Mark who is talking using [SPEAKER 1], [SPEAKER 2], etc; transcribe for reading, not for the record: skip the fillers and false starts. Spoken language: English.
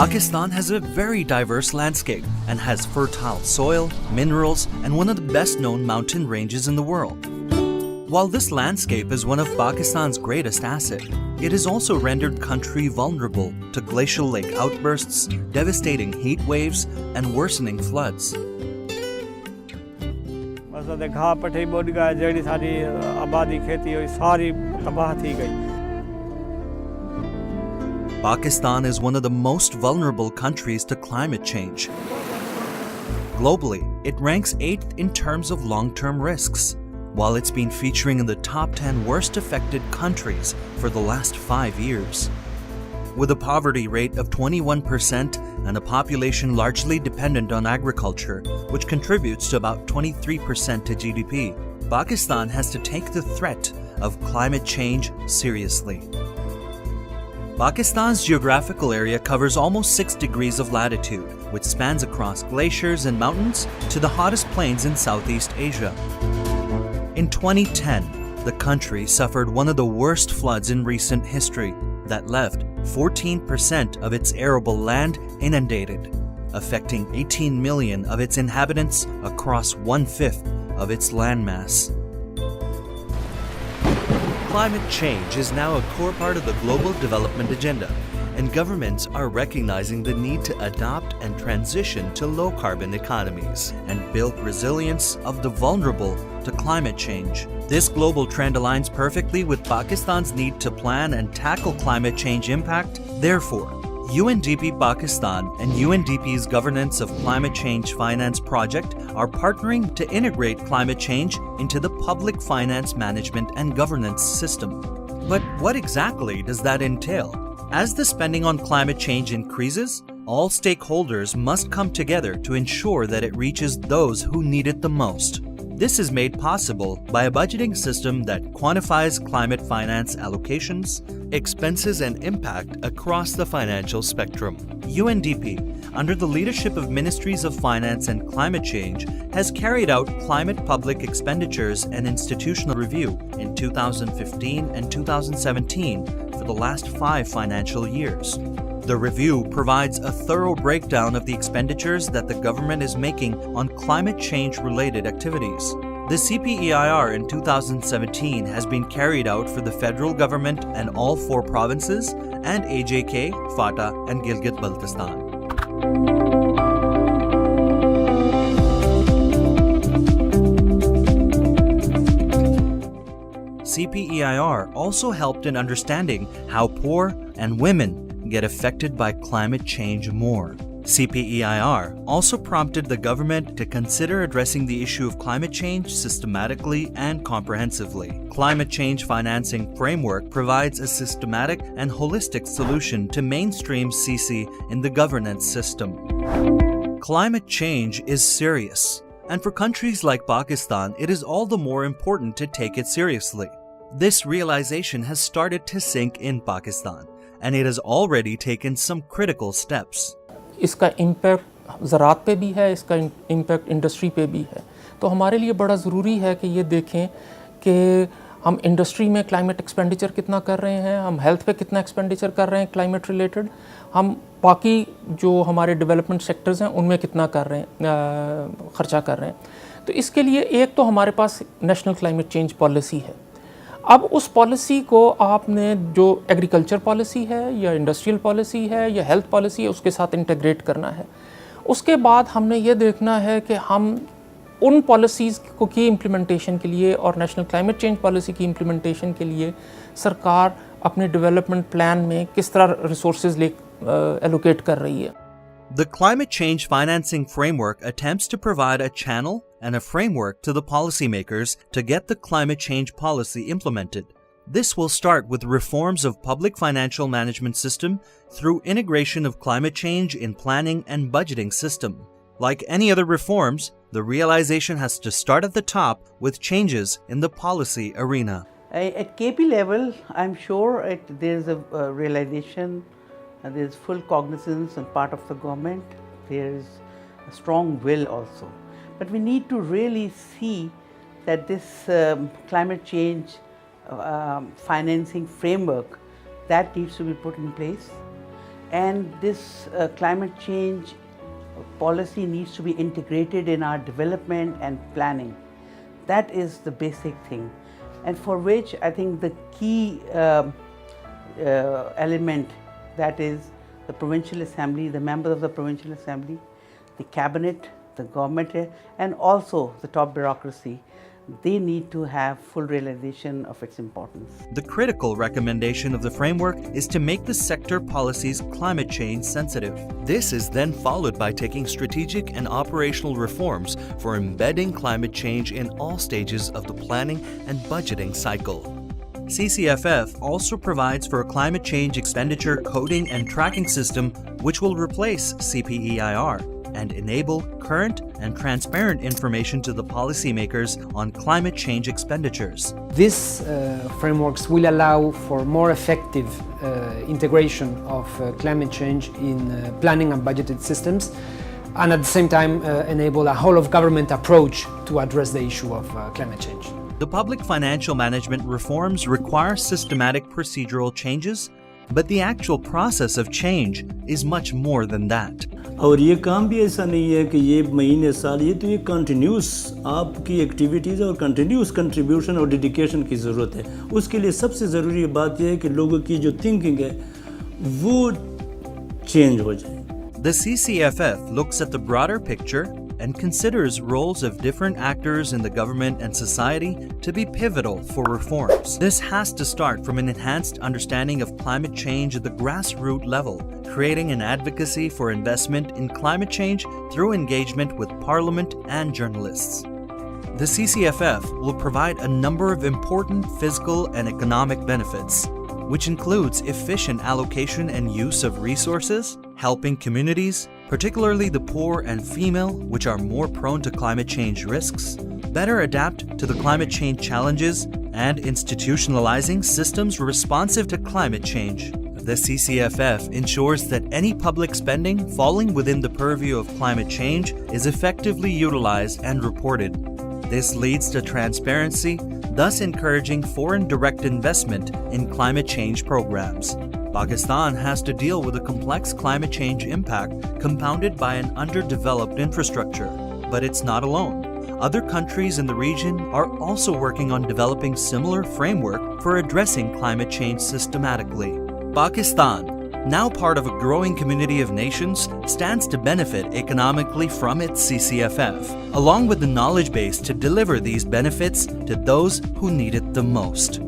[SPEAKER 1] Pakistan has a very diverse landscape and has fertile soil, minerals, and one of the best-known mountain ranges in the world. While this landscape is one of Pakistan's greatest assets, it has also rendered country vulnerable to glacial lake outbursts, devastating heat waves, and worsening floods. Pakistan is one of the most vulnerable countries to climate change. Globally, it ranks 8th in terms of long-term risks, while it's been featuring in the top 10 worst affected countries for the last 5 years. With a poverty rate of 21% and a population largely dependent on agriculture, which contributes to about 23% to GDP, Pakistan has to take the threat of climate change seriously. Pakistan's geographical area covers almost 6 degrees of latitude, which spans across glaciers and mountains to the hottest plains in Southeast Asia. In 2010, the country suffered one of the worst floods in recent history that left 14% of its arable land inundated, affecting 18 million of its inhabitants across 1/5 of its landmass. Climate change is now a core part of the global development agenda, and governments are recognizing the need to adopt and transition to low-carbon economies and build resilience of the vulnerable to climate change. This global trend aligns perfectly with Pakistan's need to plan and tackle climate change impact. Therefore, UNDP Pakistan and UNDP's Governance of Climate Change Finance project are partnering to integrate climate change into the public finance management and governance system. But what exactly does that entail? As the spending on climate change increases, all stakeholders must come together to ensure that it reaches those who need it the most. This is made possible by a budgeting system that quantifies climate finance allocations, expenses, and impact across the financial spectrum. UNDP, under the leadership of Ministries of Finance and Climate Change, has carried out climate public expenditures and institutional review in 2015 and 2017 for the last 5 financial years. The review provides a thorough breakdown of the expenditures that the government is making on climate change-related activities. The CPEIR in 2017 has been carried out for the federal government and all 4 provinces and AJK, FATA, and Gilgit-Baltistan. CPEIR also helped in understanding how poor and women get affected by climate change more. CPEIR also prompted the government to consider addressing the issue of climate change systematically and comprehensively. Climate Change Financing Framework provides a systematic and holistic solution to mainstream CC in the governance system. Climate change is serious, and for countries like Pakistan, it is all the more important to take it seriously. This realization has started to sink in Pakistan, and it has already taken some critical steps.
[SPEAKER 2] इसका impact ज़रात पे भी है, इसका impact industry पे भी है। तो हमारे लिए बड़ा ज़रूरी है कि ये देखें कि हम इंडस्ट्री में क्लाइमेट एक्सपेंडिचर कितना कर रहे हैं, हम हेल्थ पे कितना एक्सपेंडिचर कर रहे हैं क्लाइमेट रिलेटेड, हम बाकी जो हमारे डेवलपमेंट सेक्टर्स हैं उनमें कितना कर रहे हैं, ख़र्चा कर रहे हैं। तो इसके लिए एक तो हमारे पास नेशनल क्लाइमेट चेंज पॉलिसी है। अब उस पॉलिसी को आपने जो एग्रीकल्चर पॉलिसी है या इंडस्ट्रियल पॉलिसी है या हेल्थ पॉलिसी है उसके साथ इंटीग्रेट करना है। उसके बाद हमने ये देखना है कि हम उन पॉलिसीज़ को की इम्प्लीमेंटेशन के लिए और नेशनल क्लाइमेट चेंज पॉलिसी की इम्प्लीमेंटेशन के लिए सरकार अपने डेवलपमेंट प्लान में किस तरह रिसोर्सेज एलोकेट कर रही है।
[SPEAKER 1] The Climate Change Financing Framework attempts to provide a channel and a framework to the policymakers to get the climate change policy implemented. This will start with reforms of public financial management system through integration of climate change in planning and budgeting system. Like any other reforms, the realization has to start at the top with changes in the policy arena.
[SPEAKER 3] At KP level, I'm sure there's a realization, there's full cognizance on part of the government, there's a strong will also. But we need to really see that this climate change financing framework, that needs to be put in place. And this climate change policy needs to be integrated in our development and planning. That is the basic thing, and for which I think the key element, that is the Provincial Assembly, the members of the Provincial Assembly, the Cabinet, the government, and also the top bureaucracy, they need to have full realization of its importance.
[SPEAKER 1] The critical recommendation of the framework is to make the sector policies climate change sensitive. This is then followed by taking strategic and operational reforms for embedding climate change in all stages of the planning and budgeting cycle. CCFF also provides for a climate change expenditure coding and tracking system which will replace CPEIR and enable current and transparent information to the policymakers on climate change expenditures.
[SPEAKER 4] These frameworks will allow for more effective integration of climate change in planning and budgeted systems, and at the same time enable a whole-of-government approach to address the issue of climate change.
[SPEAKER 1] The public financial management reforms require systematic procedural changes, but the actual process of change is much more than that.
[SPEAKER 5] और ये काम भी ऐसा नहीं है कि ये महीने साल, ये तो ये कंटिन्यूस आपकी एक्टिविटीज़ और कंटिन्यूस कंट्रीब्यूशन और डेडिकेशन की ज़रूरत है. उसके लिए सबसे ज़रूरी बात यह है कि लोगों की जो थिंकिंग है वो चेंज हो जाए.
[SPEAKER 1] The CCFF looks at the broader picture and considers roles of different actors in the government and society to be pivotal for reforms. This has to start from an enhanced understanding of climate change at the grassroots level, creating an advocacy for investment in climate change through engagement with Parliament and journalists. The CCFF will provide a number of important physical and economic benefits, which includes efficient allocation and use of resources, helping communities, particularly the poor and female, which are more prone to climate change risks, better adapt to the climate change challenges, and institutionalizing systems responsive to climate change. The CCFF ensures that any public spending falling within the purview of climate change is effectively utilized and reported. This leads to transparency, thus encouraging foreign direct investment in climate change programs. Pakistan has to deal with a complex climate change impact compounded by an underdeveloped infrastructure, but it's not alone. Other countries in the region are also working on developing similar framework for addressing climate change systematically. Pakistan, now part of a growing community of nations, stands to benefit economically from its CCFF, along with the knowledge base to deliver these benefits to those who need it the most.